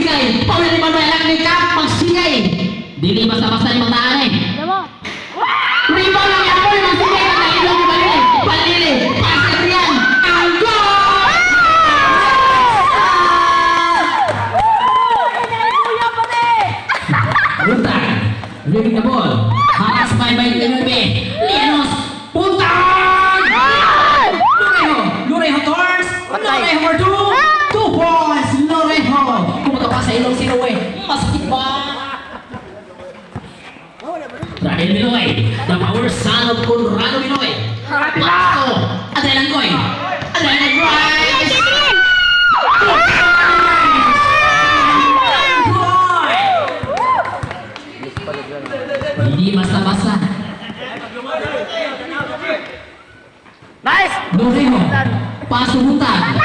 magsigay. Paula ni Manuel ang ni Cap, magsigay. Dili basta-basta yung magtaan eh. Rebound lang yan mo, magsigay ka na ilong ni Balili. Balili, basket yan. Ang goal! Runtag, living the ball. Haras by Lenupe. Lianos, puntang! Lorejo Torres. Lorejo for 2 points. Lorejo. Pumunta pa sa ilong si Noe. Masakit ba? Radel Minoy, the power son of Conrado Minoy. Pasto, Adrian Goy. Adrian Rice. Hindi basta-basta. Nice! Lorejo, paso buntag.